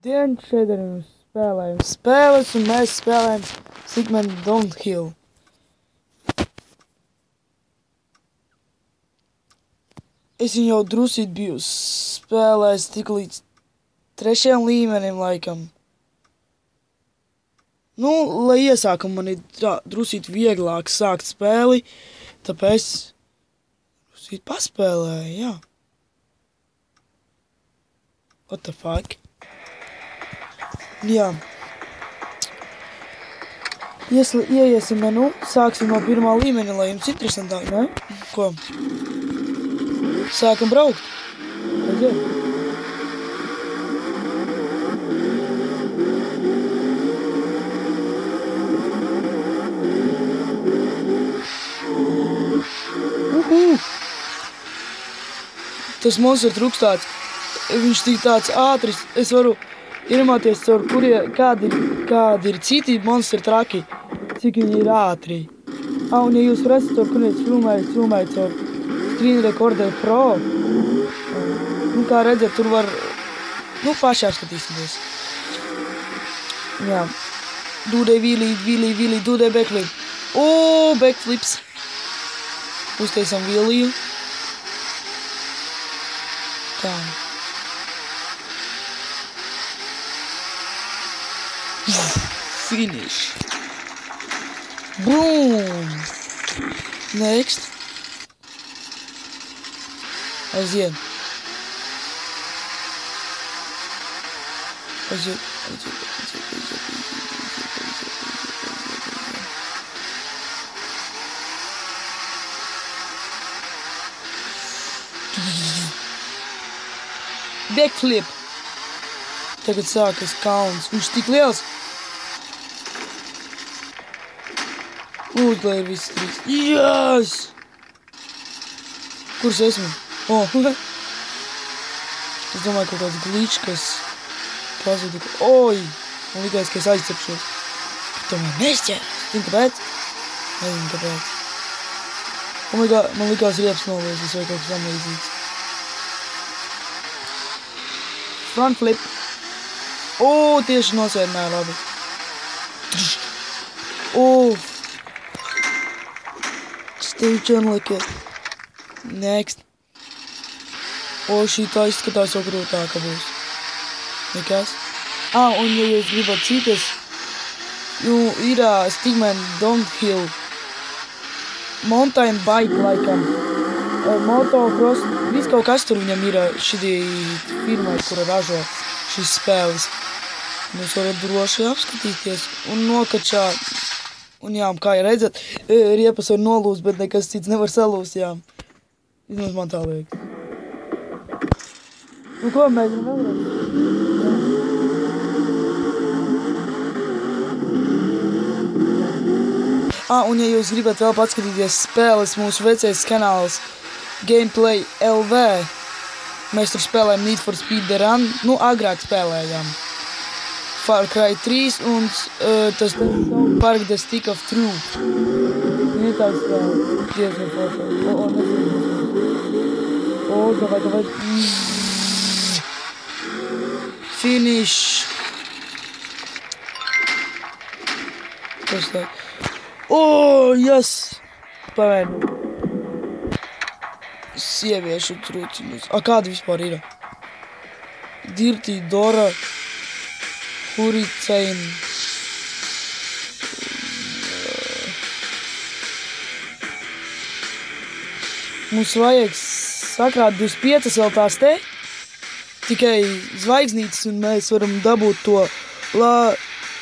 Dien šeit arī mums spēlējam spēles, un mēs spēlējam Stickman Downhill. Es viņu jau drusīt biju spēlējis tik līdz 3. līmenim, laikam. Nu, lai iesākam man ir drusīt vieglāk sākt spēli, tāpēc drusīt paspēlēju, jā. What the fuck? Jā. Ieiesim menu, sāksim no 1. līmeņa, lai jums interesantāk, ne? Ko? Sākam braukt. Aiziet. Tas monstrs truks tāds, viņš tik tāds ātris, es varu ierunāties caur kādi ir citi monstri traki, cik viņi ir ātri. Un ja jūs redzat, caur kur es filmēju caur Screen Recorder Pro, nu kā redzat, tur var, nu paši apskatīsimies. Jā, dūdē vīlī, dūdē backflip. Backflips. Uztaisam vīliju. Tā. Finish. Boom. Next. Aiziet. Backflip. Tagad sākas kalns. Viņš tik liels. Lūdzu, lai ir viss 3. Yes! Kurs esmu? Es domāju, kaut kāds glitch, kas pazuda. Man likās, ka es aizcepšos. Bet tomēr nesķēros. Zini, kāpēc? Nezinu, kāpēc. Man likās riepas noliezis vai kaut kas tam līdzīgs. Front flip. Tieši nosēdināja labi. Still čunliki. Next. Šī tā izskatās jau grūtāka būs. Nekas. Un ja jūs gribat citas, ir Stickman Downhill. Mountain bike laikam. Motocross. Viss kaut kas tur viņam ir šī firma, kura ražo šīs spēles. Jūs varat droši apskatīties un nokačāt. Un jā, kā jau redzat, riepas var nolūst, bet nekas cits nevar salūst, jā. Vismaz man tā liekas. Ko, mēģinam vēlreiz? Un ja jūs gribat vēl paskatīties spēles, mūsu vecais kanāls Gameplay LV, mēs tur spēlējam Need for Speed The Run, agrāk spēlējām Far Cry 3 un tas Park the Stick of Truth. Ir tāds spēle, diezgan foršā. Davai. Finish. Kas tā? Yes! Pavēnu. Sieviešu truciņus. Kāda vispār ir? Dirty Dora Hurricane. Mums vajag sakrāt 25 vēl tās te. Tikai zvaigznītes un mēs varam dabūt to La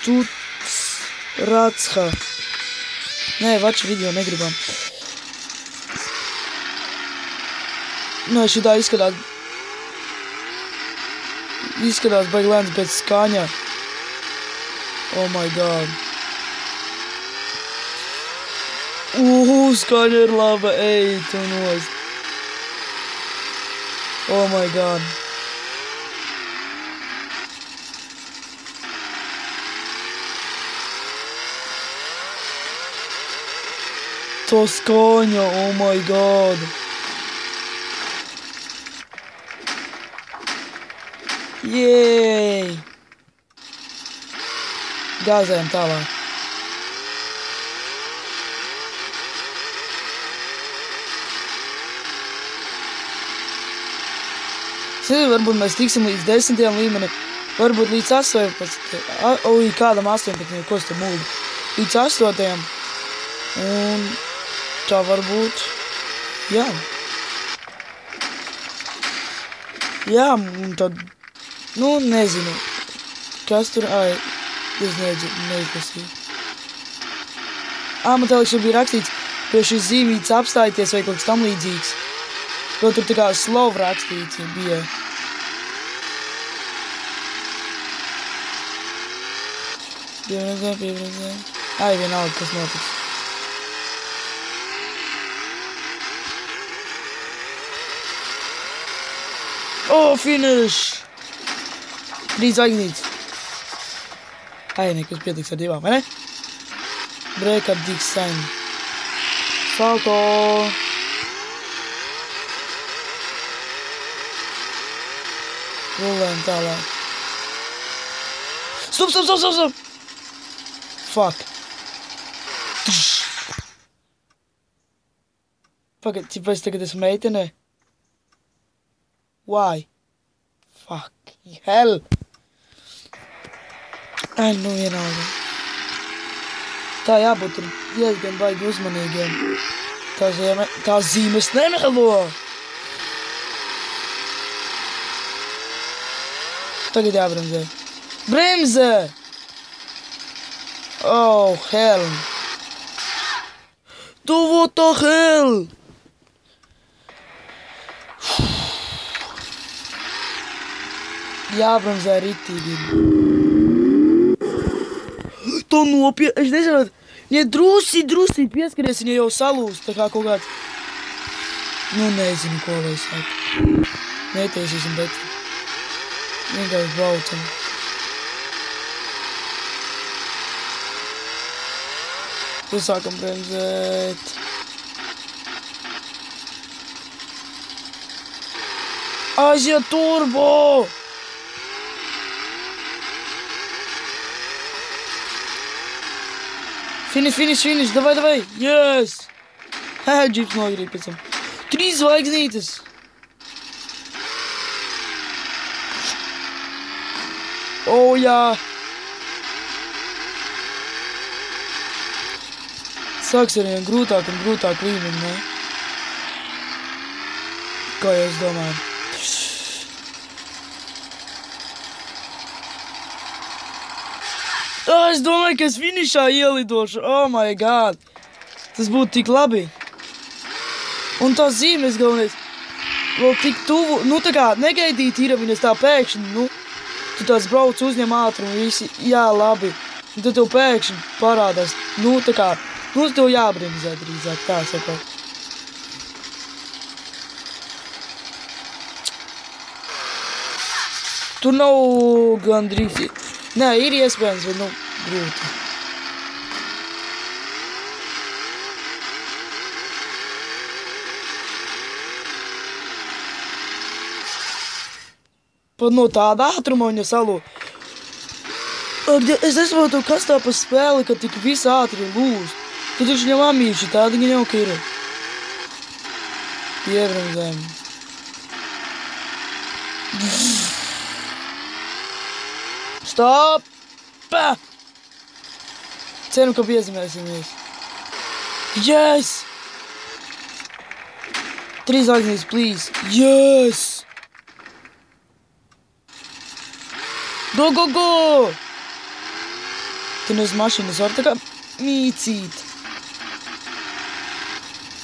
Tuts Ratsha. Nē, vaču video negribam. Šitā izskatās baigi lēns pēc skaņa. Oh my god. Skaņa ir laba, tu nost. Oh my god. To skaņa, oh my god. Jej! Gāzējam tālāk. Varbūt mēs tiksim līdz 10. līmeni, varbūt līdz 18. Kādam 18. Ko es te mūļu? Līdz 8. Un tā varbūt, jā. Jā, un tad, nu, nezinu. Kas tur, es neizlasīju. Man tā liekas, bija rakstīts, pie šīs zīmītes apstājieties vai kaut kas tam līdzīgs. Jo tur tā kā slow rakstīts bija. Piebremzē. Vienalga, kas notiks. Finish! 3 zvaigznītes. Nekas pietiks ar 2, vai ne? Break up dig sign. Salto! Rullējam tālāk. Stop! Fuck. Pagad, es tagad esmu meitenē? Why? Fucking hell. Nu vienalga. Tā jābūt tur diezgan baigi uzmanīgiem. Tās zīmes nemelo. Tagad jābremzē. Bremzē! Oh, hell. What the hell? Jābremzē ritīgi. To es nesaprotu. Ja drusī pieskaries, viņa jau salūst, tā kā kaut kāds... Nu, nezinu, ko lai saka. Netiesīsim, bet... Vienkārši braucam. Tad sākam bremzēt. Aiziet turbo! Finish, davai! Yes! Džips nogrīt pēc tam. 3 zvaigznītes! Jā! Sāks ar vien grūtāk un grūtāk līmeni, ne? Kā jau es domāju. Es domāju, ka es finišā ielidošu. Oh my god. Tas būtu tik labi. Un tās zīmes galvenais. Vēl tik tuvu. Nu tā kā negaidīt ir viņas tā pēkšņi. Nu, tu tāds brauc uzņem ātrumu visi. Jā, labi. Un tad tev pēkšņi parādās. Nu tā kā. Nu tev jābremzē drīzāk. Tā sakot. Tur nav gandrīz. Nē, ir iespējams, bet, nu, grūti. Pat no tāda ātruma viņa salū. Es nesaprotu, kas tā pa spēli, ka tik viss ātri lūst. Tad taču viņam amīši, tādi viņa jau ir. Piebremzēm. Stop! Ceru, ka piezemēsimies. Yes! 3 zvaigznītes, please. Yes! Go! Te no uz mašīnas var tā kā mīcīt.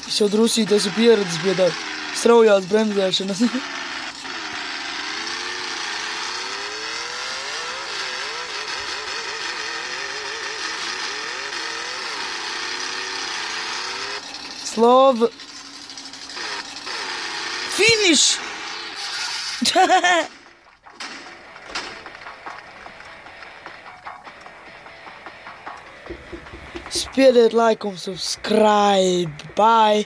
Es jau drusīt esmu pieredzis pie tā straujās bremzēšanas. Slow. Finish! Spiediet like un subscribe. Bye!